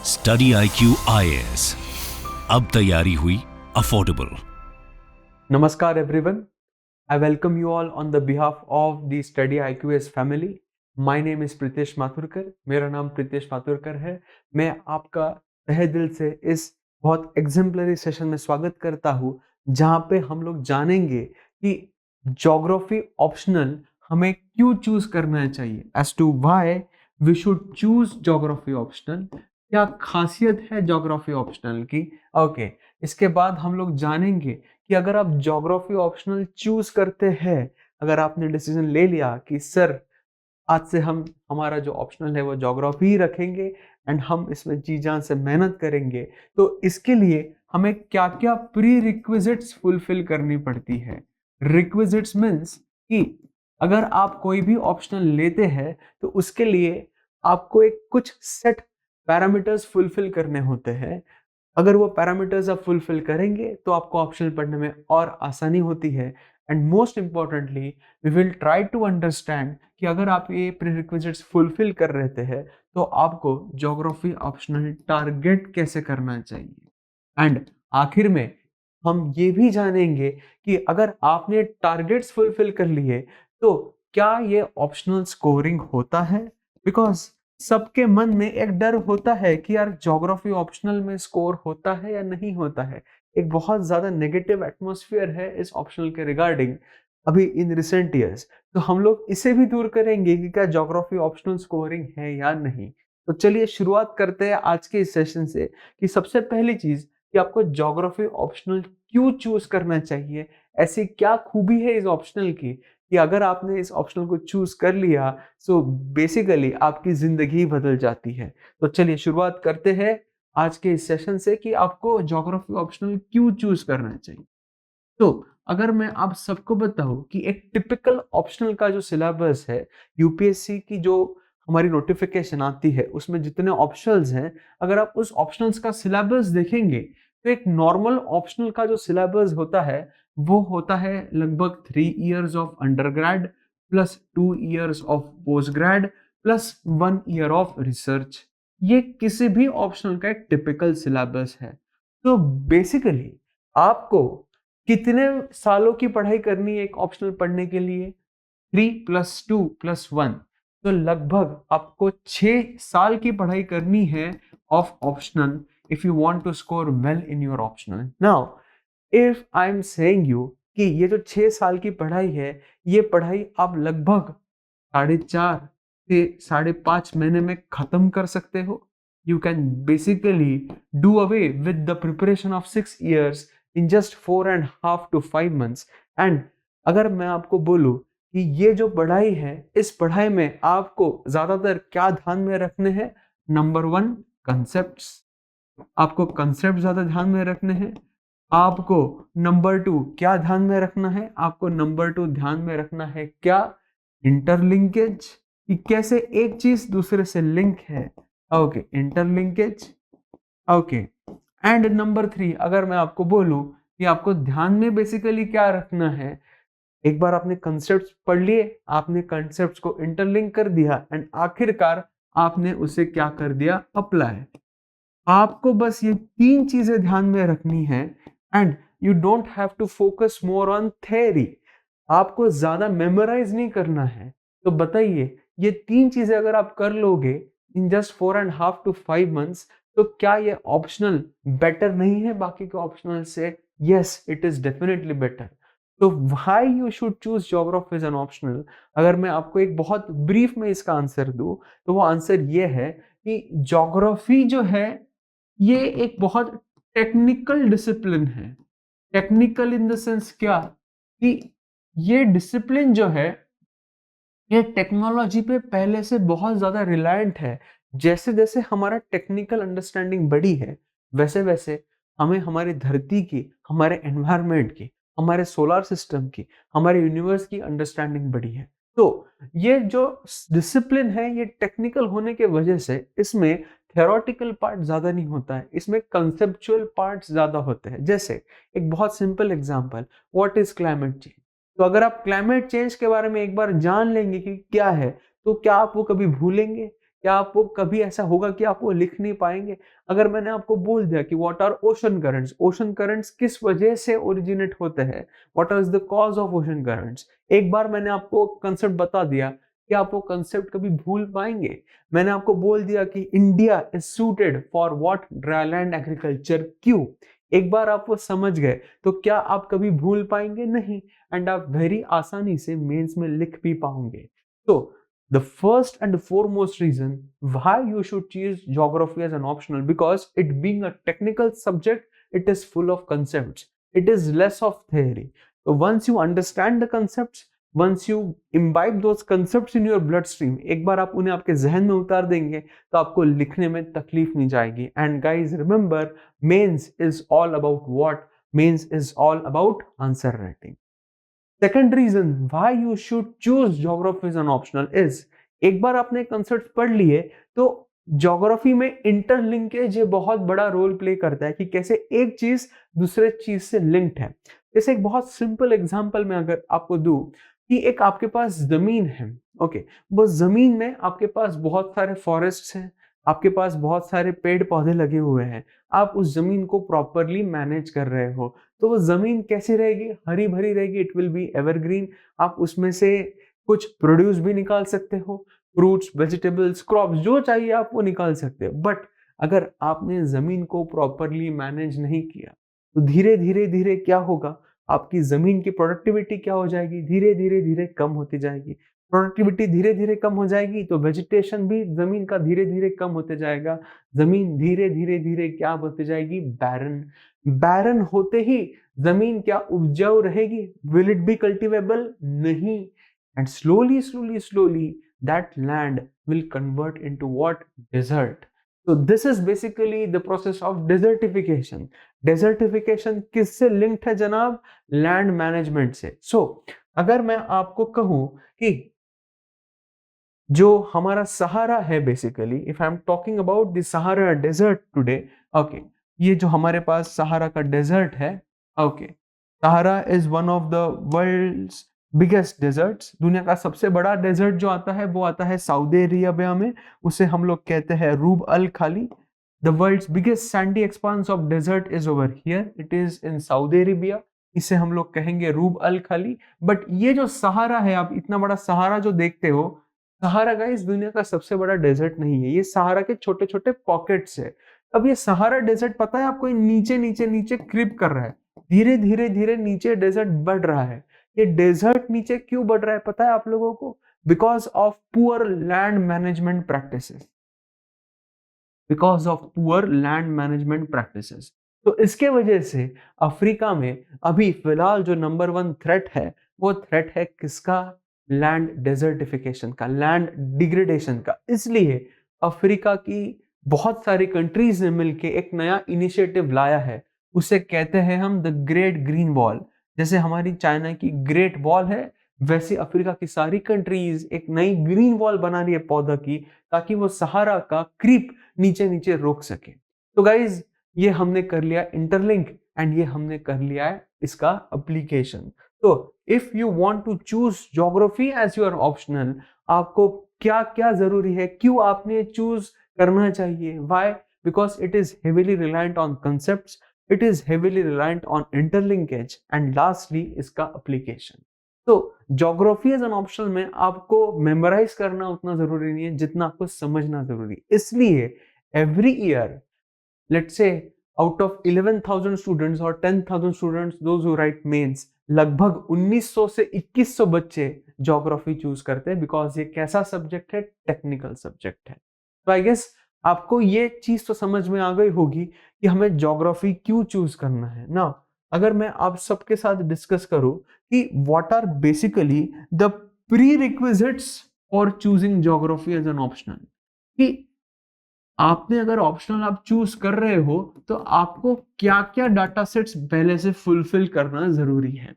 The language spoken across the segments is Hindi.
स्टडी IQ IAS, अब तैयारी हुई affordable. Namaskar everyone. I welcome you all on the behalf of the Study IQS family. My name is Pritesh Mathurkar. मेरा नाम प्रीतेश माथुरकर है. मैं आपका तहे दिल से इस बहुत एग्जाम्पलरी सेशन में स्वागत करता हूँ जहाँ पे हम लोग जानेंगे कि ज्योग्राफी ऑप्शनल हमें क्यों चूज करना चाहिए, as to why we should choose geography optional, क्या खासियत है ज्योग्राफी ऑप्शनल की. ओके, इसके बाद हम लोग जानेंगे कि अगर आप ज्योग्राफी ऑप्शनल चूज करते हैं, अगर आपने डिसीजन ले लिया कि सर आज से हम हमारा जो ऑप्शनल है वो ज्योग्राफी ही रखेंगे एंड हम इसमें जी जान से मेहनत करेंगे, तो इसके लिए हमें क्या क्या प्री रिक्विजिट्स फुलफिल करनी पड़ती है. रिक्विजिट्स मीन्स कि अगर आप कोई भी ऑप्शनल लेते हैं तो उसके लिए आपको एक कुछ सेट पैरामीटर्स फुलफिल करने होते हैं. अगर वो पैरामीटर्स आप फुलफिल करेंगे तो आपको ऑप्शनल पढ़ने में और आसानी होती है. And most importantly we will try to understand कि अगर आप ये प्रीरिक्विजिट्स फुलफिल कर रहते हैं तो आपको ज्योग्राफी ऑप्शनल टारगेट कैसे करना चाहिए. एंड आखिर में हम ये भी जानेंगे कि अगर आपने टारगेट्स फुलफिल कर लिए तो क्या ये ऑप्शनल स्कोरिंग होता है. बिकॉज सबके मन में एक डर होता है कि यार ज्योग्राफी ऑप्शनल में स्कोर होता है या नहीं होता है. एक बहुत ज्यादा नेगेटिव एटमॉस्फेयर है इस ऑप्शनल के रिगार्डिंग अभी इन रिसेंट ईयर्स. तो हम लोग इसे भी दूर करेंगे कि क्या ज्योग्राफी ऑप्शनल स्कोरिंग है या नहीं. तो चलिए शुरुआत करते हैं आज के इस सेशन से कि सबसे पहली चीज कि आपको ज्योग्राफी ऑप्शनल क्यों चूज करना चाहिए. ऐसी क्या खूबी है इस ऑप्शनल की कि अगर आपने इस ऑप्शनल को चूज कर लिया सो बेसिकली आपकी जिंदगी बदल जाती है. तो चलिए शुरुआत करते हैं आज के इस सेशन से कि आपको ज्योग्राफी ऑप्शनल क्यों चूज करना चाहिए. तो अगर मैं आप सबको बताऊं कि एक टिपिकल ऑप्शनल का जो सिलेबस है, यूपीएससी की जो हमारी नोटिफिकेशन आती है उसमें जितने ऑप्शनल्स हैं, अगर आप उस ऑप्शनल्स का सिलेबस देखेंगे तो एक नॉर्मल ऑप्शनल का जो सिलेबस होता है वो होता है लगभग 3 years of undergrad plus 2 years of post grade plus 1 year of research. ये किसी भी ऑप्शनल का एक टिपिकल सिलेबस है. तो बेसिकली आपको कितने सालों की पढ़ाई करनी है एक ऑप्शनल पढ़ने के लिए? 3 + 2 + 1, तो लगभग आपको 6 साल की पढ़ाई करनी है of optional if you want to score well in your optional. Now if I am saying you कि ये जो 6 साल की पढ़ाई है, ये पढ़ाई आप लगभग 4.5 से 5.5 महीने में खत्म कर सकते हो. You can basically do away with the preparation of 6 years in just 4.5 to 5 months. And अगर मैं आपको बोलूं कि ये जो पढ़ाई है, इस पढ़ाई में आपको ज्यादातर क्या ध्यान में रखने हैं? Number 1, concepts. आपको कंसेप्ट ज्यादा ध्यान में रखने हैं. आपको नंबर 2 क्या ध्यान में रखना है? आपको नंबर 2 ध्यान में रखना है क्या? इंटरलिंकेज, कि कैसे एक चीज दूसरे से लिंक है. Okay, interlinkage. Okay, and number 3 अगर मैं आपको बोलूं कि आपको ध्यान में बेसिकली क्या रखना है, एक बार आपने कंसेप्ट्स पढ़ लिए, आपने कंसेप्ट्स को इंटरलिंक कर दिया एंड आखिरकार आपने उसे क्या कर दिया? अप्लाई. आपको बस ये 3 चीजें ध्यान में रखनी है and you don't have to focus more on theory. आपको ज्यादा मेमोराइज नहीं करना है. तो बताइए, ये 3 चीजें अगर आप कर लोगे इन जस्ट 4.5 to 5 months, तो क्या ये ऑप्शनल बेटर नहीं है बाकी के ऑप्शनल से? Yes, it is definitely better. तो why you should choose geography as an optional, अगर मैं आपको एक बहुत ब्रीफ में इसका आंसर दूं तो वो आंसर ये है कि ज्योग्राफी जो है ये एक बहुत टेक्निकल डिसिप्लिन है. टेक्निकल इन द सेंस क्या कि ये डिसिप्लिन जो है ये टेक्नोलॉजी पे पहले से बहुत ज्यादा रिलायंट है. जैसे जैसे हमारा टेक्निकल अंडरस्टैंडिंग बढ़ी है वैसे वैसे हमें हमारी धरती की, हमारे एनवायरनमेंट की, हमारे सोलर सिस्टम की, हमारे यूनिवर्स की अंडरस्टैंडिंग बढ़ी है. तो ये जो डिसिप्लिन है ये टेक्निकल होने के वजह से इसमें थ्योरेटिकल पार्ट ज्यादा नहीं होता है, इसमें कंसेप्चुअल पार्ट ज्यादा होते हैं. जैसे एक बहुत simple example, what is climate change. तो अगर आप क्लाइमेट चेंज के बारे में एक बार जान लेंगे कि क्या है, तो क्या आप वो कभी भूलेंगे? क्या आपको कभी ऐसा होगा कि आप वो लिख नहीं पाएंगे? अगर मैंने आपको बोल दिया कि व्हाट आर ओशन करंट्स किस वजह से ओरिजिनेट होते हैं, what is the cause of ocean currents, एक बार मैंने आपको कंसेप्ट बता दिया, क्या आप वो कंसेप्ट कभी भूल पाएंगे? मैंने आपको बोल दिया कि India is suited for what, dryland agriculture, क्यों? एक बार आप वो समझ गए तो क्या आप कभी भूल पाएंगे? नहीं। एंड आप वेरी आसानी से मेंस में लिख भी पाओगे। तो the first and foremost reason why you should choose geography as an optional, because it being a technical subject, it is full of concepts, it is less of theory. So once you understand the concepts, once you imbibe those concepts in your bloodstream, एक बार आप उन्हें आपके जहन में उतार देंगे तो आपको लिखने में तकलीफ नहीं जाएगी। And guys remember, mains is all about what? Mains is all about answer writing. Second reason why you should choose geography as an optional is, एक बार आपने कंसेप्ट पढ़ लिए तो ज्योग्राफी में इंटरलिंकेज ये बहुत बड़ा रोल प्ले करता है कि कैसे एक चीज दूसरे चीज से लिंक्ड है। जैसे एक बहुत सिंपल एग्जांपल मैं अगर आपको दूं कि एक आपके पास जमीन है, ओके, वो जमीन में आपके पास बहुत सारे फॉरेस्ट्स हैं, आपके पास बहुत सारे पेड़ पौधे लगे हुए हैं, आप उस जमीन को प्रॉपरली मैनेज कर रहे हो, तो वो जमीन कैसी रहेगी? हरी भरी रहेगी, इट विल बी एवरग्रीन। आप उसमें से कुछ प्रोड्यूस भी निकाल सकते हो, फ्रूट्स, वेजिटेबल्स, क्रॉप्स, जो चाहिए आप वो निकाल सकते हो। बट अगर आपने जमीन को प्रॉपरली मैनेज नहीं किया तो धीरे धीरे धीरे क्या होगा? आपकी जमीन की प्रोडक्टिविटी क्या हो जाएगी? धीरे धीरे धीरे कम होती जाएगी। प्रोडक्टिविटी धीरे धीरे कम हो जाएगी तो वेजिटेशन भी जमीन का धीरे धीरे कम होते जाएगा। जमीन धीरे धीरे धीरे क्या होती जाएगी? बैरन। बैरन होते ही जमीन क्या उपजाऊ रहेगी? Will it be cultivable? नहीं। And slowly slowly slowly that land will convert into what? Desert. So this is basically the process of desertification. Desertification किससे linked है जनाब? Land management से। So अगर मैं आपको कहूं कि जो हमारा सहारा है, basically if I am talking about the Sahara desert today, okay, ये जो हमारे पास सहारा का डेजर्ट है, okay, Sahara is one of the world's biggest deserts. दुनिया का सबसे बड़ा डेजर्ट जो आता है वो आता है सऊदी अरेबिया में, उसे हम लोग कहते हैं Rub al Khali. The world's biggest sandy expanse of desert is over here, it is in Saudi Arabia, इसे हम लोग कहेंगे रूब अल खाली। बट ये जो सहारा है, आप इतना बड़ा सहारा जो देखते हो, सहारा गाइस दुनिया का सबसे बड़ा डेजर्ट नहीं है, ये सहारा के छोटे छोटे पॉकेट्स है। अब ये सहारा डेजर्ट पता है आपको, नीचे नीचे नीचे क्रीप कर रहा है, धीरे धीरे धीरे नीचे डेजर्ट बढ़ रहा है। ये डेजर्ट नीचे क्यों बढ़ रहा है पता है आप लोगों को? Because of poor land management practices, because of poor land management practices. तो इसके वजह से अफ्रीका में अभी फिलहाल जो नंबर 1 थ्रेट है, वो थ्रेट है किसका? लैंड डेजर्टिफिकेशन का, लैंड डिग्रेडेशन का। इसलिए अफ्रीका की बहुत सारी कंट्रीज ने मिलकर एक नया इनिशिएटिव लाया है, उसे कहते हैं हम द ग्रेट ग्रीन वॉल। जैसे हमारी चाइना की ग्रेट वॉल है, वैसे अफ्रीका की सारी कंट्रीज एक नई ग्रीन वॉल बना रही है पौधा की, ताकि वो सहारा का क्रीप नीचे नीचे रोक सके। तो गाइज ये हमने कर लिया इंटरलिंक, एंड ये हमने कर लिया है इसका एप्लीकेशन। तो if you want to choose geography as your optional, आपको क्या क्या जरूरी है, क्यों आपने चूज करना चाहिए? Why? Because it is heavily reliant on concepts, it is heavily reliant on interlinkage, and lastly इसका एप्लीकेशन। तो ज्योग्राफी एज एन ऑप्शनल में आपको मेमोराइज करना उतना जरूरी नहीं है जितना आपको समझना जरूरी है। इसलिए every year, let's say out of 11,000 students और 10,000 students those who write mains, लगभग 1900 से 2100 बच्चे ज्योग्राफी चूज करते हैं, बिकॉज ये कैसा सब्जेक्ट है? टेक्निकल सब्जेक्ट है। तो आई गेस आपको ये चीज तो समझ में आ गई होगी कि हमें ज्योग्राफी क्यों चूज करना है ना। अगर मैं आप सबके साथ डिस्कस करूं कि what are basically the prerequisites for choosing geography as an optional, कि आपने अगर ऑप्शनल आप चूज कर रहे हो तो आपको क्या क्या डाटा सेट्स पहले से फुलफिल करना जरूरी है।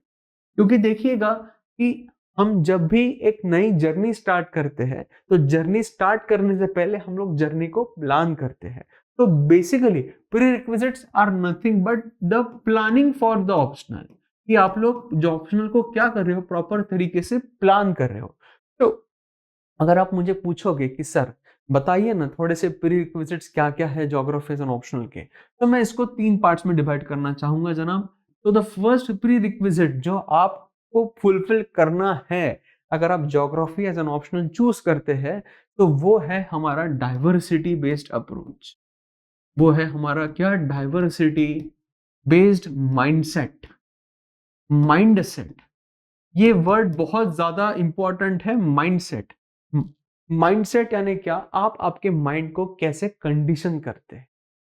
क्योंकि देखिएगा कि हम जब भी एक नई जर्नी स्टार्ट करते हैं तो जर्नी स्टार्ट करने से पहले हम लोग जर्नी को प्लान करते हैं। तो basically prerequisites are nothing but the planning for the optional, कि आप लोग जो ऑप्शनल को क्या कर रहे हो, प्रॉपर तरीके से प्लान कर रहे हो। तो अगर आप मुझे पूछोगे कि सर बताइए ना थोड़े से प्री रिक्विजिट्स क्या क्या है ज्योग्राफी एज एन ऑप्शनल के। तो मैं इसको 3 पार्ट्स में डिवाइड करना चाहूंगा जनाब। तो द फर्स्ट प्री रिक्विजिट जो आपको फुलफिल करना है अगर आप geography as an optional choose करते हैं, तो वो है हमारा डाइवर्सिटी बेस्ड अप्रोच। वो है हमारा क्या? Diversity based mindset. माइंडसेट, ये वर्ड बहुत ज्यादा इंपॉर्टेंट है। माइंडसेट, माइंडसेट यानी क्या? आप आपके माइंड को कैसे कंडीशन करते हैं।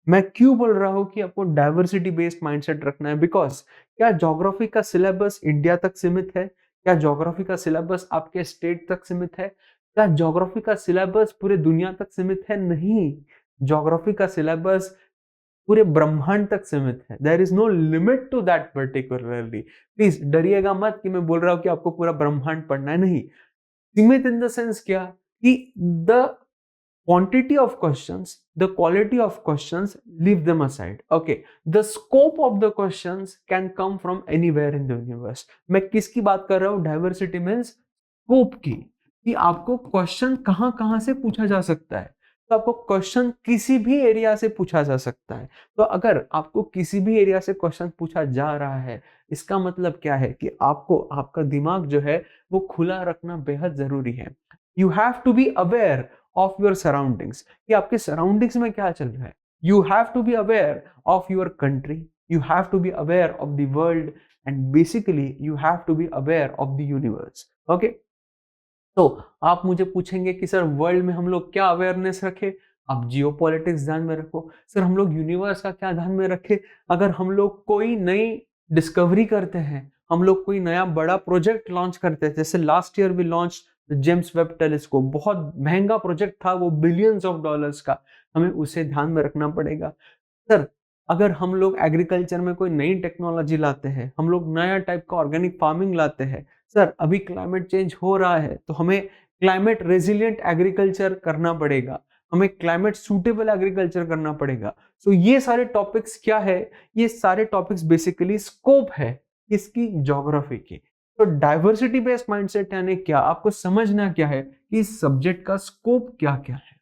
मैं क्यों बोल रहा हूं कि आपको डाइवर्सिटी बेस्ड माइंडसेट रखना है? बिकॉज क्या ज्योग्राफी का सिलेबस इंडिया तक सीमित है? क्या ज्योग्राफी का सिलेबस आपके स्टेट तक सीमित है? क्या ज्योग्राफी का सिलेबस पूरे दुनिया तक सीमित है? नहीं, ज्योग्राफी का सिलेबस पूरे ब्रह्मांड तक सीमित है। There is no limit to that particularly. Please डरिएगा मत कि मैं बोल रहा हूं कि आपको पूरा ब्रह्मांड पढ़ना है, नहीं। सीमित इन द सेंस क्या कि the quantity of questions, the quality of questions, leave them aside. Okay, the scope of the questions can come from anywhere in the universe. मैं किसकी बात कर रहा हूं? डाइवर्सिटी मीन्स स्कोप की, कि आपको क्वेश्चन कहां कहां से पूछा जा सकता है। तो आपको क्वेश्चन किसी भी एरिया से पूछा जा सकता है। तो अगर आपको किसी भी एरिया से क्वेश्चन पूछा जा रहा है, इसका मतलब क्या है कि आपको आपका दिमाग जो है वो खुला रखना बेहद जरूरी है। You have to be aware of your surroundings, कि आपके सराउंडिंग्स में क्या चल रहा है। You have to be aware of your country, you have to be aware of the world, and basically you have to be aware of the universe. Okay, तो आप मुझे पूछेंगे कि सर वर्ल्ड में हम लोग क्या अवेयरनेस रखें? आप जियो पॉलिटिक्स ध्यान में रखो। सर हम लोग यूनिवर्स का क्या ध्यान में रखें? अगर हम लोग कोई नई डिस्कवरी करते हैं, हम लोग कोई नया बड़ा प्रोजेक्ट लॉन्च करते हैं, जैसे last year we launch James Webb telescope, बहुत महंगा प्रोजेक्ट था वो, बिलियंस ऑफ डॉलर्स का, हमें उसे ध्यान में रखना पड़ेगा। सर अगर हम लोग एग्रीकल्चर में कोई नई टेक्नोलॉजी लाते हैं, हम लोग नया टाइप का ऑर्गेनिक फार्मिंग लाते हैं, सर अभी क्लाइमेट चेंज हो रहा है तो हमें क्लाइमेट रेजिलिएंट एग्रीकल्चर करना पड़ेगा, हमें क्लाइमेट सूटेबल एग्रीकल्चर करना पड़ेगा। सो ये सारे टॉपिक्स क्या है? ये सारे टॉपिक्स बेसिकली स्कोप है इसकी, ज्योग्राफी की। तो डाइवर्सिटी बेस्ड माइंडसेट यानी क्या? आपको समझना क्या है कि इस सब्जेक्ट का स्कोप क्या क्या है।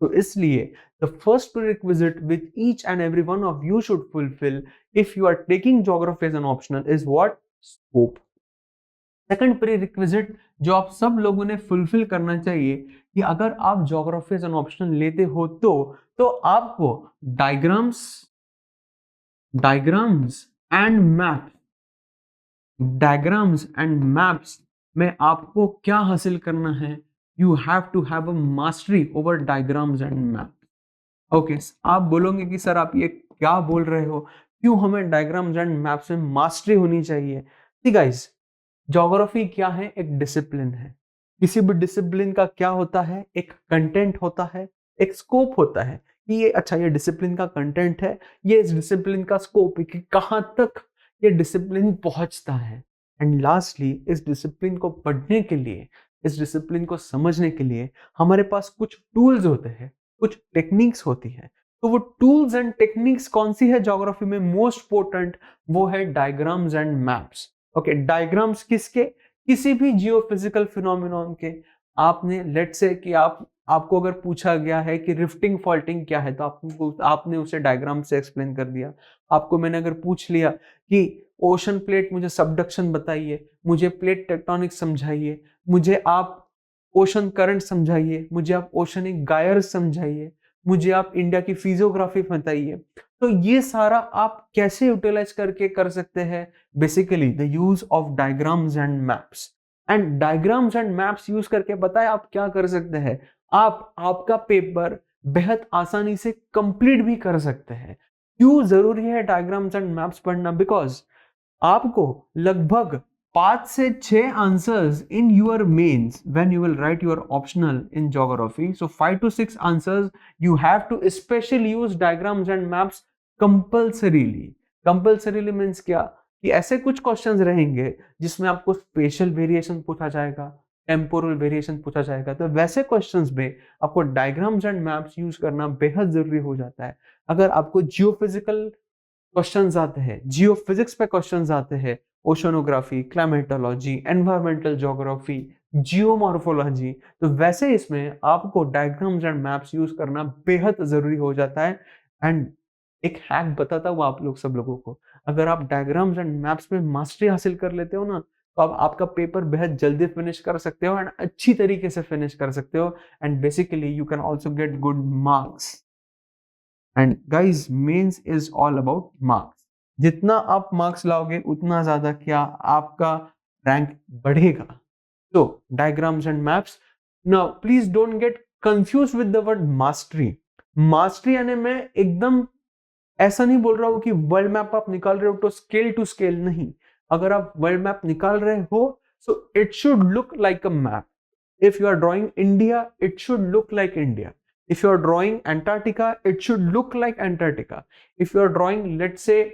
तो इसलिए the first prerequisite which each and every one of you should fulfill if you are taking geography as an optional is what? Scope. Second prerequisite जो आप सब लोगों ने फुलफिल करना चाहिए कि अगर आप ज्योग्राफी एज एन ऑप्शनल लेते हो तो आपको diagrams diagrams and map diagrams and maps में आपको क्या हासिल करना है? You have to have a mastery over diagrams and map. Okay, आप बोलोगे कि सर आप ये क्या बोल रहे हो, क्यों हमें डायग्राम्स एंड मैप्स में मास्टरी होनी चाहिए? ठीक गाइस, ज्योग्राफी क्या है? एक डिसिप्लिन है। किसी भी डिसिप्लिन का क्या होता है? एक कंटेंट होता है, एक स्कोप होता है कि ये अच्छा ये डिसिप्लिन का कंटेंट है, ये इस डिसिप्लिन का स्कोप है कि कहां तक ये डिसिप्लिन पहुंचता है। एंड लास्टली इस डिसिप्लिन को पढ़ने के लिए, इस डिसिप्लिन को समझने के लिए हमारे पास कुछ टूल्स होते हैं, कुछ टेक्निक्स होती है। तो वो टूल्स एंड टेक्निक्स कौन सी है ज्योग्राफी में? मोस्ट इंपोर्टेंट वो है diagrams and maps. Okay, diagrams किसके? किसी भी जियोफिजिकल फिनोमिनॉन के। आपने लेट्स से कि आपको अगर पूछा गया है कि रिफ्टिंग फॉल्टिंग क्या है, तो आपने उसे डायग्राम से एक्सप्लेन कर दिया। आपको मैंने अगर पूछ लिया कि ओशन प्लेट मुझे सबडक्शन बताइए, मुझे प्लेट टेक्टोनिक्स समझाइए, मुझे आप ओशन करंट समझाइए, मुझे आप ओशनिक गायर्स समझाइए, मुझे आप इंडिया की फिजियोग्राफी बताइए, तो ये सारा आप कैसे यूटिलाइज करके कर सकते हैं? Basically the use of diagrams and maps. And diagrams and maps use करके बताए आप क्या कर सकते हैं? आप आपका पेपर बेहद आसानी से कंप्लीट भी कर सकते हैं। क्यों जरूरी है डायग्राम्स एंड मैप्स पढ़ना? बिकॉज आपको लगभग 5 से 6 answers in your mains when you will write your optional in geography, so 5 to 6 answers you have to specially use diagrams and maps compulsorily. Compulsorily means क्या? कि ऐसे कुछ क्वेश्चंस रहेंगे जिसमें आपको स्पेशल वेरिएशन पूछा जाएगा, टेम्पोरल वेरिएशन पूछा जाएगा, तो वैसे क्वेश्चंस में आपको डायग्राम्स एंड मैप्स यूज करना बेहद जरूरी हो जाता है। अगर आपको जियोफिजिकल क्वेश्चंस आते हैं, जियो फिजिक्स पे क्वेश्चंस आते हैं, oceanography, climatology, environmental geography, geomorphology. तो वैसे इसमें आपको डायग्राम्स एंड मैप्स यूज करना बेहद जरूरी हो जाता है। एंड एक हैक बताता हूँ आप लोग सब लोगों को, अगर आप डायग्राम्स एंड मैप्स में मास्टरी हासिल कर लेते हो ना, तो आप आपका पेपर बेहद जल्दी फिनिश कर सकते हो एंड अच्छी तरीके से फिनिश कर सकते हो, and basically you can also get good marks. And guys mains is all about marks. जितना आप मार्क्स लाओगे उतना ज्यादा क्या आपका रैंक बढ़ेगा। तो diagrams and maps, now please don't get confuse with the word mastery. Mastery यानी मैं एकदम ऐसा नहीं बोल रहा हूं कि वर्ल्ड मैप आप निकाल रहे हो तो स्केल टू स्केल नहीं। अगर आप वर्ल्ड मैप निकाल रहे हो so it should look like a map. if you are drawing India, it should look like India. If you are drawing Antarctica, it should look like Antarctica. If you are drawing, let's say,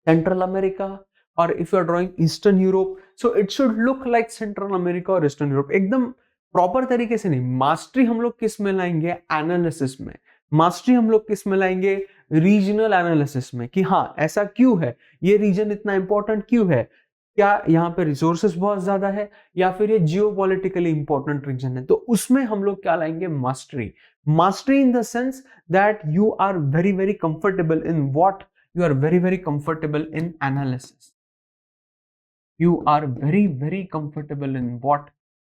Central America, or if you are drawing Eastern Europe, so it should look like Central America or Eastern Europe. एकदम प्रॉपर तरीके से नहीं। मास्टरी हम लोग किस में लाएंगे? एनालिसिस में। मास्टरी हम लोग किस में लाएंगे? रीजनल एनालिसिस में, कि हाँ ऐसा क्यों है, ये रीजन इतना इंपॉर्टेंट क्यों है, क्या यहाँ पे रिसोर्सेस बहुत ज्यादा है, या फिर ये जियोपॉलिटिकली इंपॉर्टेंट रीजन है। तो उसमें हम लोग क्या लाएंगे? Mastery. Mastery in the sense that you are very very comfortable in what you are very very comfortable in analysis. You are very very comfortable in what?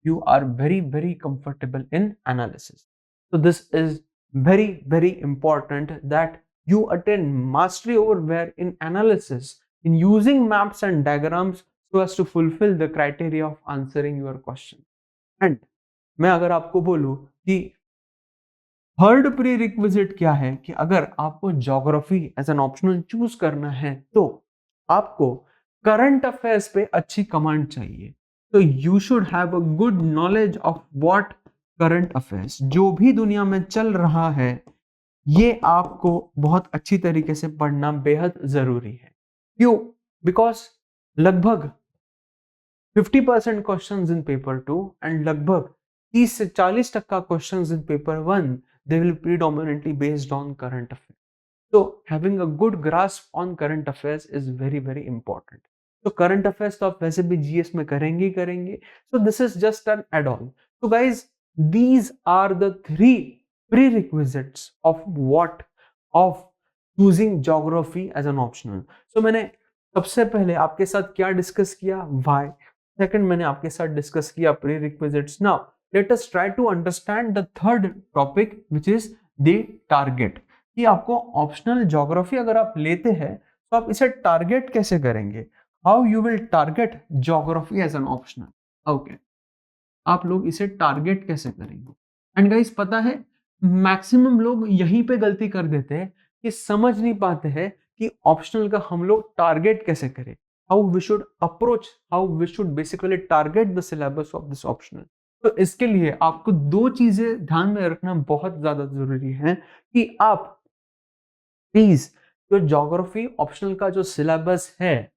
You are very very comfortable in analysis. So this is very very important that you attain mastery over where in analysis, in using maps and diagrams so as to fulfill the criteria of answering your question. And मैं अगर आपको बोलूं कि थर्ड प्री रिक्विजिट क्या है, कि अगर आपको geography as an optional choose करना है तो आपको करंट अफेयर्स पे अच्छी कमांड चाहिए। तो you should have a good knowledge of what current affairs, जो भी दुनिया में चल रहा है ये आपको बहुत अच्छी तरीके से पढ़ना बेहद जरूरी है। क्यों? बिकॉज लगभग 50% क्वेश्चंस इन पेपर 2 एंड लगभग 30 से 40% questions in paper 1 they will predominantly based on current affairs. So having a good grasp on current affairs is very very important. So current affairs तो आप वैसे भी GS में करेंगे ही करेंगे. So this is just an add-on. So guys, these are the 3 prerequisites of what? Of choosing geography as an optional. So मैंने सबसे पहले आपके साथ क्या डिस्कस किया? Why. Second मैंने आपके साथ डिस्कस किया prerequisites. Now let us try to understand the third topic which is the target. कि आपको ऑप्शनल ज्योग्राफी अगर आप लेते हैं तो आप इसे टारगेट कैसे करेंगे? How you will target geography as an optional. Okay, आप लोग इसे टारगेट कैसे करेंगे? एंड गाइस पता है मैक्सिमम लोग यहीं पे गलती कर देते हैं कि समझ नहीं पाते हैं कि ऑप्शनल का हम लोग टारगेट कैसे करें, how we should approach, how we should basically target the syllabus of this optional. तो इसके लिए आपको 2 चीजें ध्यान में रखना बहुत ज्यादा जरूरी है कि आप प्लीज जो ज्योग्राफी ऑप्शनल का जो सिलेबस है,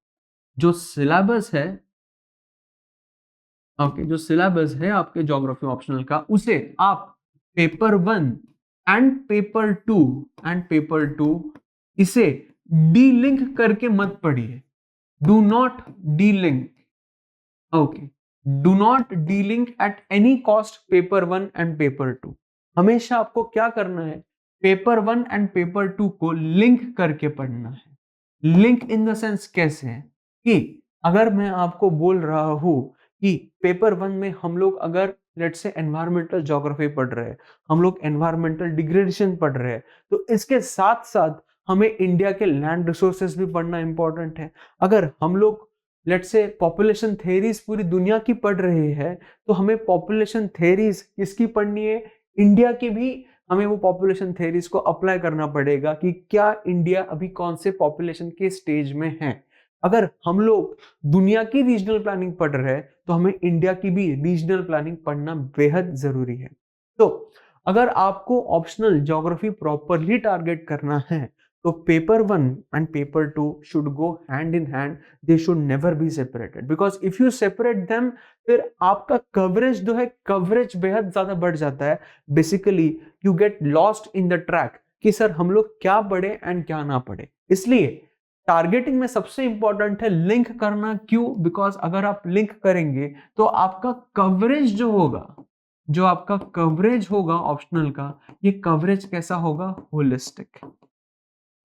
जो सिलेबस है आपके ज्योग्राफी ऑप्शनल का, उसे आप पेपर 1 एंड पेपर 2 इसे डीलिंक करके मत पढ़िए। Do not delink, okay, do not delink at any cost paper 1 and paper 2। हमेशा आपको क्या करना है? पेपर 1 एंड पेपर 2 को लिंक करके पढ़ना है। लिंक इन द सेंस कैसे है कि अगर मैं आपको बोल रहा हूं कि पेपर 1 में हम लोग अगर लेट्स से एनवायरमेंटल ज्योग्राफी पढ़ रहे हैं, हम लोग एनवायरमेंटल डिग्रेडेशन पढ़ रहे हैं, तो इसके साथ साथ हमें इंडिया के लैंड रिसोर्सेज भी पढ़ना इंपॉर्टेंट है। अगर हम लोग लेट्स से पॉपुलेशन थेरीज पूरी दुनिया की पढ़ रहे हैं तो हमें पॉपुलेशन थेरीज किसकी पढ़नी है? इंडिया की भी हमें वो पॉपुलेशन थेरीज को अप्लाई करना पड़ेगा कि क्या इंडिया अभी कौन से पॉपुलेशन के स्टेज में है। अगर हम लोग दुनिया की रीजनल प्लानिंग पढ़ रहे हैं तो हमें इंडिया की भी रीजनल प्लानिंग पढ़ना बेहद जरूरी है। तो अगर आपको ऑप्शनल ज्योग्राफी प्रॉपरली टारगेट करना है तो paper 1 and paper 2 should go hand in hand. They should never be separated because if you separate them, फिर आपका कवरेज जो है, कवरेज बेहद ज्यादा बढ़ जाता है। Basically you get lost in the track कि सर हम लोग क्या पढ़े एंड क्या ना पढ़े। इसलिए टारगेटिंग में सबसे इंपॉर्टेंट है लिंक करना। क्यों? बिकॉज अगर आप लिंक करेंगे तो आपका कवरेज जो होगा, जो आपका कवरेज होगा ऑप्शनल का, ये कवरेज कैसा होगा? होलिस्टिक।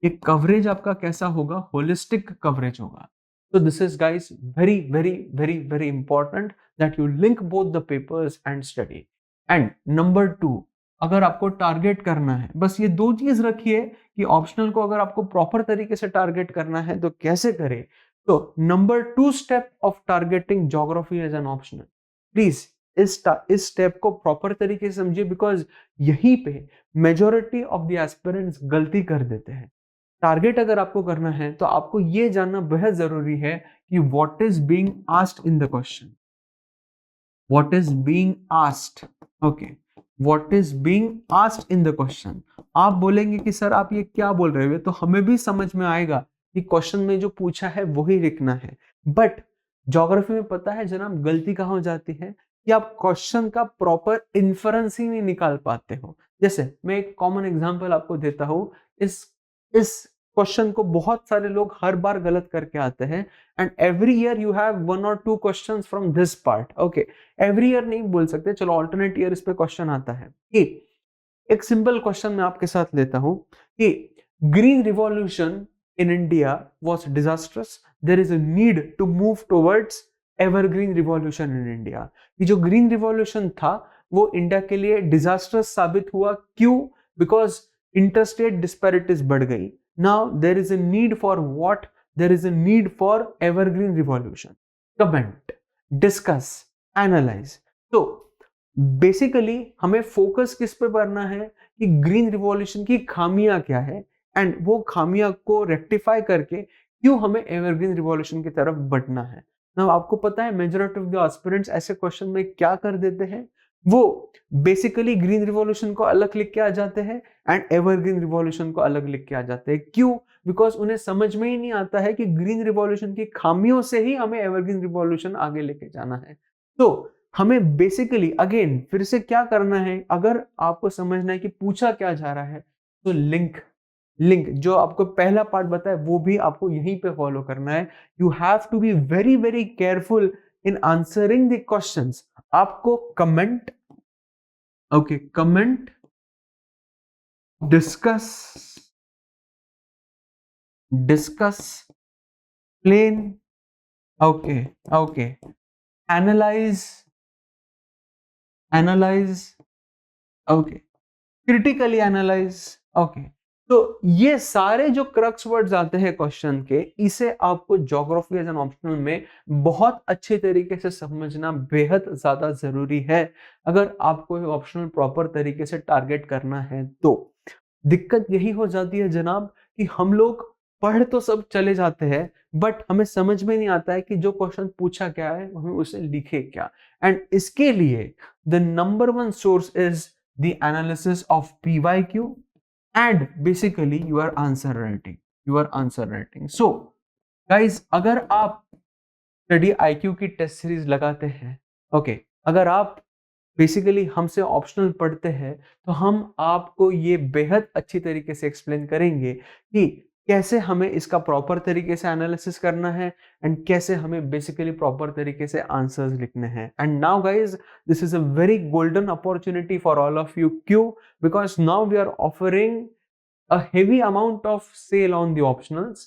ये कवरेज आपका कैसा होगा? होलिस्टिक कवरेज होगा। So this is guys very important that you link both the papers and study. And number 2, अगर आपको टारगेट करना है, बस ये दो चीज रखिए कि ऑप्शनल को अगर आपको प्रॉपर तरीके से टारगेट करना है तो कैसे करें। तो number 2 step of targeting geography as an optional, please इस स्टेप को प्रॉपर तरीके से समझिए, बिकॉज यहीं पे मेजोरिटी ऑफ द एस्पिरेंट्स गलती कर देते हैं। टारगेट अगर आपको करना है तो आपको ये जानना बेहद जरूरी है कि what is being asked in the question, what is being asked. Okay, what is being asked in the question. आप बोलेंगे कि सर आप ये क्या बोल रहे हो, तो हमें भी समझ में आएगा कि क्वेश्चन में जो पूछा है वही लिखना है। बट ज्योग्राफी में पता है जनाब गलती कहाँ हो जाती है कि आप क्वेश्चन का प्रॉपर इन्फरेंस ही नहीं निकाल पाते हो। जैसे मैं एक कॉमन एग्जांपल आपको देता हूं, इस क्वेश्चन को बहुत सारे लोग हर बार गलत करके आते हैं, and every year you have 1 or 2 questions from this part. Okay, every year नहीं बोल सकते, चलो ऑल्टरनेट ईयर इस पे क्वेश्चन आता है कि एक सिंपल क्वेश्चन मैं आपके साथ लेता हूं कि green revolution in India was disastrous, there is a need to move towards evergreen revolution in India. ये जो ग्रीन रिवॉल्यूशन था वो इंडिया के लिए डिजास्ट्रस साबित हुआ। क्यों? बिकॉज इंटरस्टेट डिस्पैरिटीज बढ़ गई। Now there is a need for what? There is a need for evergreen revolution. Comment, discuss, analyze. तो बेसिकली हमें फोकस किस पे करना है कि ग्रीन रिवॉल्यूशन की खामियां क्या है, एंड वो खामियां को रेक्टिफाई करके क्यों हमें एवरग्रीन रिवॉल्यूशन की तरफ बढ़ना है। ना आपको पता है मेजॉरिटी ऑफ द एस्पिरेंट्स ऐसे क्वेश्चन में क्या कर देते हैं, वो बेसिकली ग्रीन रिवॉल्यूशन को अलग लिख के आ जाते हैं एंड एवरग्रीन रिवॉल्यूशन को अलग लिख के आ जाते हैं। क्यों? बिकॉज उन्हें समझ में ही नहीं आता है कि ग्रीन रिवॉल्यूशन की खामियों से ही हमें एवरग्रीन रिवॉल्यूशन आगे लेके जाना है। तो हमें बेसिकली अगेन फिर से क्या करना है, अगर आपको समझना है कि पूछा क्या जा रहा है, तो लिंक जो आपको पहला पार्ट बताया वो भी आपको यहीं पे फॉलो करना है। You have to be very careful in answering the questions. आपको comment, okay, comment, discuss, explain, okay, analyse, okay, critically analyse. Okay, तो ये सारे जो क्रक्स वर्ड्स आते हैं क्वेश्चन के, इसे आपको ज्योग्राफी एज एन ऑप्शनल में बहुत अच्छे तरीके से समझना बेहद ज्यादा जरूरी है अगर आपको ऑप्शनल प्रॉपर तरीके से टारगेट करना है। तो दिक्कत यही हो जाती है जनाब कि हम लोग पढ़ तो सब चले जाते हैं, बट हमें समझ में नहीं आता है कि जो क्वेश्चन पूछा क्या है हमें उसे लिखे क्या। एंड इसके लिए the number 1 source is the analysis of PYQ and basically your answer writing. So guys, अगर आप स्टडी IQ की टेस्ट सीरीज लगाते हैं, ओके, अगर आप बेसिकली हमसे ऑप्शनल पढ़ते हैं, तो हम आपको ये बेहद अच्छी तरीके से एक्सप्लेन करेंगे कि कैसे हमें इसका प्रॉपर तरीके से एनालिसिस करना है एंड कैसे हमें बेसिकली प्रॉपर तरीके से आंसर्स लिखने हैं। And now guys, this is a very golden opportunity for all of you. क्यों? Because now we are offering a heavy amount of sale on the optionals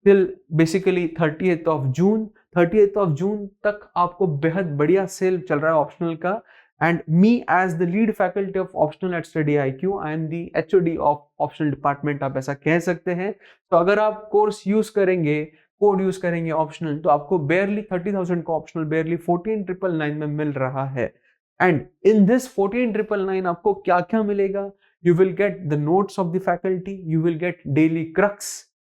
till basically 30th of June। 30th of June तक आपको बेहद बढ़िया सेल चल रहा है ऑप्शनल का। And me as the lead faculty of optional at Study IQ, I am the HOD of optional department, आप ऐसा कह सकते हैं। तो अगर आप कोर्स यूज करेंगे, कोड यूज करेंगे ऑप्शनल, तो आपको बेयरली 30,000 का ऑप्शनल बेयरली 14,999 में मिल रहा है। एंड इन दिस 14,999 आपको क्या क्या मिलेगा? You will get the notes of the faculty, you will get daily crux,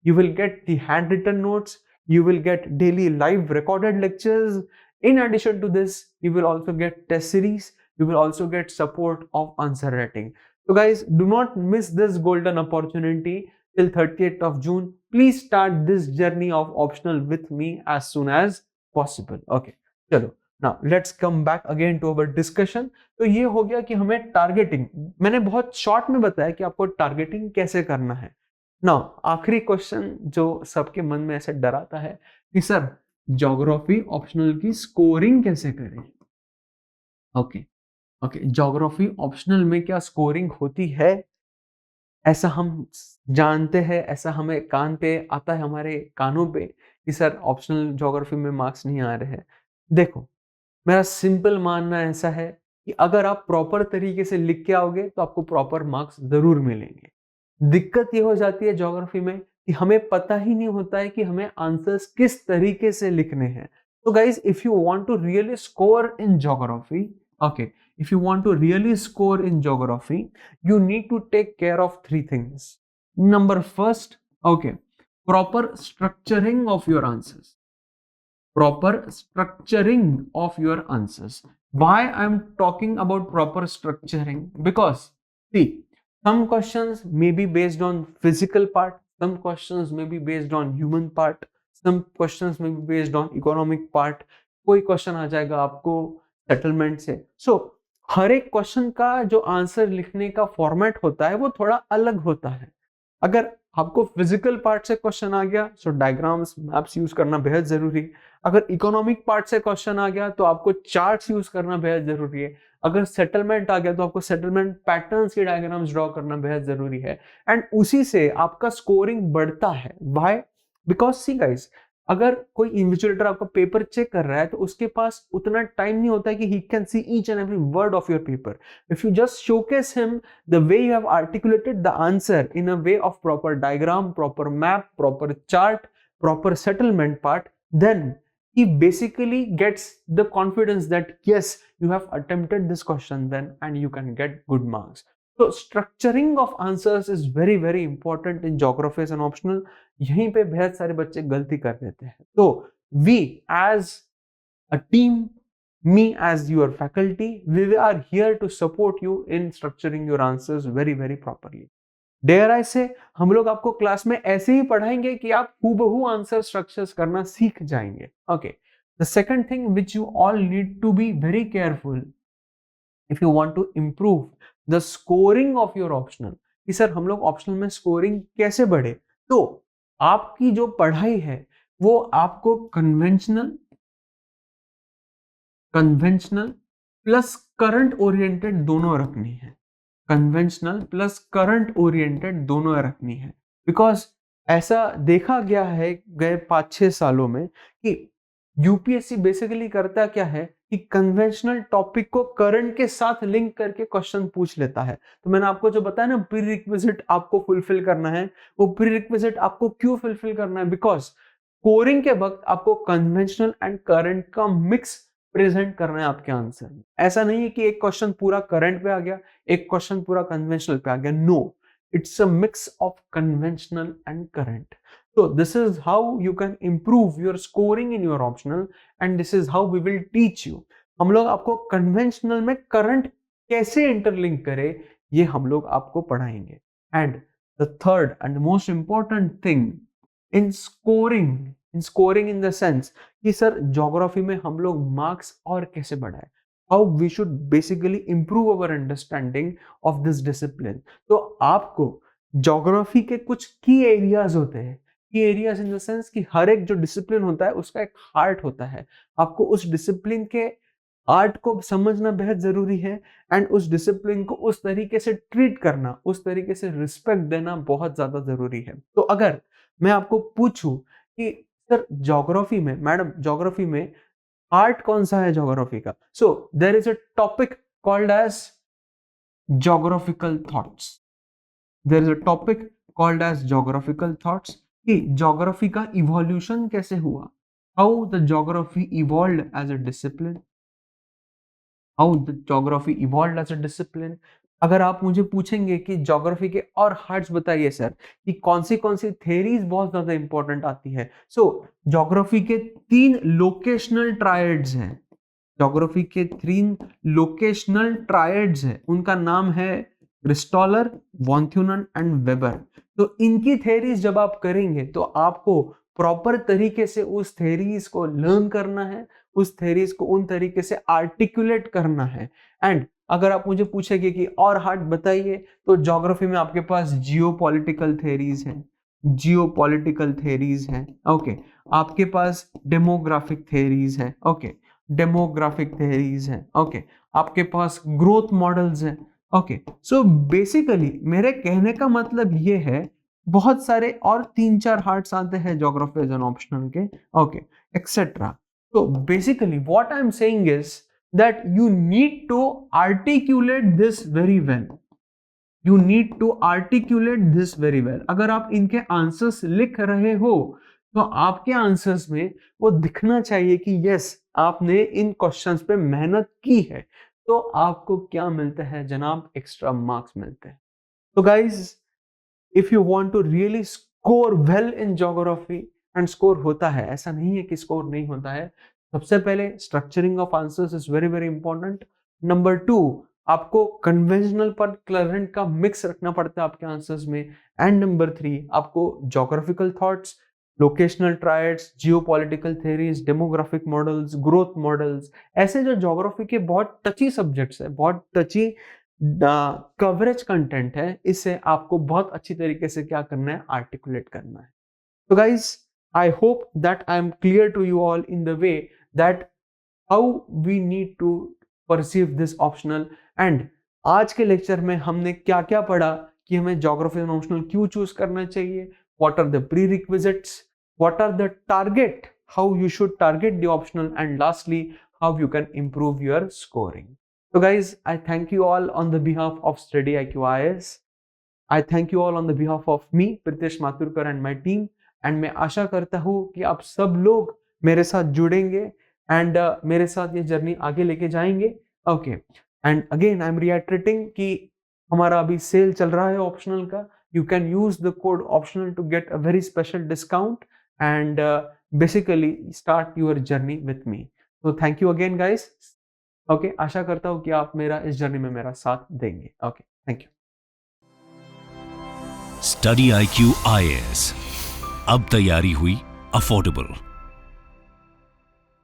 you will get the handwritten notes, you will get daily live recorded lectures. In addition to this, you will also get test series, you will also get support of answer writing. So guys, do not miss this golden opportunity till 30th of June. Please start this journey of optional with me as soon as possible. Okay, चलो, now let's come back again to our discussion. तो ये हो गया कि हमें टारगेटिंग, मैंने बहुत शॉर्ट में बताया कि आपको टारगेटिंग कैसे करना है। नाउ आखिरी क्वेश्चन जो सबके मन में ऐसे डराता है कि सर ज्योग्राफी ऑप्शनल की स्कोरिंग कैसे करें। ओके ओके, ज्योग्राफी ऑप्शनल में क्या स्कोरिंग होती है? ऐसा हम जानते हैं, ऐसा हमें कान पे आता है, हमारे कानों पे कि सर ऑप्शनल ज्योग्राफी में मार्क्स नहीं आ रहे हैं। देखो, मेरा सिंपल मानना ऐसा है कि अगर आप प्रॉपर तरीके से लिख के आओगे तो आपको प्रॉपर मार्क्स जरूर मिलेंगे। दिक्कत ये हो जाती है ज्योग्राफी में कि हमें पता ही नहीं होता है कि हमें आंसर्स किस तरीके से लिखने हैं। तो guys, if you want to really score in geography, okay, if you want to really score in geography, you need to take care of three things. Number first, okay, proper structuring of your answers. Proper structuring of your answers. Why I'm talking about proper structuring? Because see, some questions may be based on physical part, some questions may be based on human part, some questions may be based on economic part. कोई क्वेश्चन आ जाएगा आपको सेटलमेंट से। सो हर एक क्वेश्चन का जो आंसर लिखने का फॉर्मेट होता है वो थोड़ा अलग होता है। अगर आपको फिजिकल पार्ट से क्वेश्चन आ गया सो डायग्राम्स मैप्स यूज करना बेहद जरूरी है। अगर इकोनॉमिक पार्ट से क्वेश्चन आ गया तो आपको चार्ट्स यूज करना बेहद जरूरी है। अगर सेटलमेंट आ गया तो आपको सेटलमेंट पैटर्न्स के डायग्राम्स ड्रॉ करना बेहद जरूरी है। एंड उसी से आपका स्कोरिंग बढ़ता है। व्हाई? बिकॉज सी गाइस, अगर कोई इन्विजिलेटर आपका पेपर चेक कर रहा है तो उसके पास उतना टाइम नहीं होता है कि he can see each and every word of your paper. If you just showcase him the way you have articulated the answer in a way of proper diagram, proper map, proper chart, proper settlement part, then he basically gets the confidence that yes, you have attempted this question then and you can get good marks. So structuring of answers is very very important in geography and optional. यहीं पे बहुत सारे बच्चे गलती कर देते हैं। तो we as a team, me as your faculty, we are here to support you in structuring your answers very very properly. Dare I say, हम लोग आपको क्लास में ऐसे ही पढ़ाएंगे कि आप हूबहू आंसर स्ट्रक्चर्स करना सीख जाएंगे। Okay, the second thing which you all need to be very careful if you want to improve the scoring of your optional, कि सर हम लोग ऑप्शनल में स्कोरिंग कैसे बढ़े। तो आपकी जो पढ़ाई है वो आपको कन्वेंशनल प्लस करंट ओरिएंटेड दोनों रखनी है। कन्वेंशनल प्लस करंट ओरिएंटेड दोनों रखनी है। बिकॉज ऐसा देखा गया है गए 5-6 सालों में कि यूपीएससी बेसिकली करता क्या है कि कन्वेंशनल टॉपिक को करंट के साथ लिंक करके क्वेश्चन पूछ लेता है। तो मैंने आपको जो बताया ना, प्री रिक्विजिट आपको फुलफिल करना है, वो प्री रिक्विजिट आपको क्यों फुलफिल करना है? बिकॉज स्कोरिंग के वक्त आपको कन्वेंशनल एंड करंट का मिक्स प्रेजेंट करना है आपके आंसर में। ऐसा नहीं है कि एक क्वेश्चन पूरा करंट पे आ गया, एक क्वेश्चन पूरा कन्वेंशनल पे आ गया। No, it's a mix of conventional and current. So this is how you can improve your scoring in your optional and this is how we will teach you. हम लोग आपको conventional में current कैसे interlink करे ये हम लोग आपको पढ़ाएंगे। And the third and most important thing in scoring in the sense कि सर ज्योग्राफी में हम लोग मार्क्स और कैसे बढ़ाए, how we should basically improve our understanding of this discipline. तो आपको ज्योग्राफी के कुछ की एरियाज होते हैं, की एरियाज इन द सेंस कि हर एक जो डिसिप्लिन होता है उसका एक हार्ट होता है। आपको उस डिसिप्लिन के आर्ट को समझना बेहद जरूरी है एंड उस डिसिप्लिन को उस तरीके से ट्रीट करना, उस तरीके से रिस्पेक्ट देना बहुत ज्यादा जरूरी है। तो अगर मैं आपको पूछूं कि सर ज्योग्राफी में, मैडम ज्योग्राफी में आर्ट कौन सा है ज्योग्राफी का? So there is a topic called as geographical thoughts. There is a topic called as geographical thoughts कि ज्योग्राफी का इवोल्यूशन कैसे हुआ, how the geography evolved as a discipline, how the geography evolved as a discipline. अगर आप मुझे पूछेंगे कि ज्योग्राफी के और हार्ट्स बताइए सर कि कौन सी थेरीज बहुत ज्यादा इंपॉर्टेंट आती है, सो ज्योग्राफी के 3 लोकेशनल ट्रायड्स हैं। ज्योग्राफी के 3 लोकेशनल ट्रायड्स हैं, उनका नाम है क्रिस्टॉलर, वॉन थ्यूनन एंड वेबर। तो इनकी थेरीज जब आप करेंगे तो आपको प्रॉपर तरीके से उस थेरीज को लर्न करना है, उस थेरीज को उन तरीके से आर्टिकुलेट करना है एंड अगर आप मुझे पूछेंगे कि और हार्ड बताइए, तो ज्योग्राफी में आपके पास जियोपॉलिटिकल थ्योरीज हैं, जियोपॉलिटिकल थ्योरीज हैं, ओके। आपके पास डेमोग्राफिक थ्योरीज हैं, ओके, डेमोग्राफिक थ्योरीज हैं, ओके। आपके पास ग्रोथ मॉडल्स हैं, ओके। सो बेसिकली मेरे कहने का मतलब ये है, बहुत सारे और 3-4 हार्ट्स आते हैं ज्योग्राफी एज एन ऑप्शनल के, okay, etcetera. So basically what I'm saying is that you need to articulate this very well. You need to articulate this very well. अगर आप इनके आंसर्स लिख रहे हो तो आपके आंसर्स में वो दिखना चाहिए कि यस आपने इन क्वेश्चंस पे मेहनत की है। तो आपको क्या मिलता है जनाब? एक्स्ट्रा मार्क्स मिलते हैं। तो guys, if you want to really score well in geography, and score होता है, ऐसा नहीं है कि स्कोर नहीं होता है। सबसे पहले structuring of answers is very very important. Number 2, आपको कन्वेंशनल पर क्लरेंट का मिक्स रखना पड़ता है आपके आंसर्स में। एंड नंबर 3, आपको geographical thoughts, locational triads, geopolitical theories, demographic models, growth models, ऐसे जो ज्योग्राफी के बहुत टची सब्जेक्ट्स है, बहुत टची कवरेज कंटेंट है, इसे आपको बहुत अच्छी तरीके से क्या करना है? आर्टिकुलेट करना है। So guys, I hope that I am clear to you all in the way that how we need to perceive this optional, and आज के लेक्चर में हमने क्या क्या पढ़ा कि हमें ज्योग्राफी एंड ऑप्शनल क्यों चूज करना चाहिए, what are the prerequisites, what are the target, how you should target the optional, and lastly how you can improve your scoring. So guys, I thank you all on the behalf of Study IQ IAS. I thank you all on the behalf of me, Pritesh Mathurkar, and my team. And मैं आशा करता हूँ कि आप सब लोग मेरे साथ जुड़ेंगे एंड मेरे साथ ये जर्नी आगे लेके जाएंगे, okay. And again I am reiterating कि हमारा अभी सेल चल रहा है ऑप्शनल का। You can use the code optional to get a very special discount and basically start your journey with me. तो thank you again guys, okay. आशा करता हूँ कि आप मेरा इस जर्नी में मेरा साथ देंगे, okay, thank you. Study IQ IAS, अब तैयारी हुई अफोर्डेबल।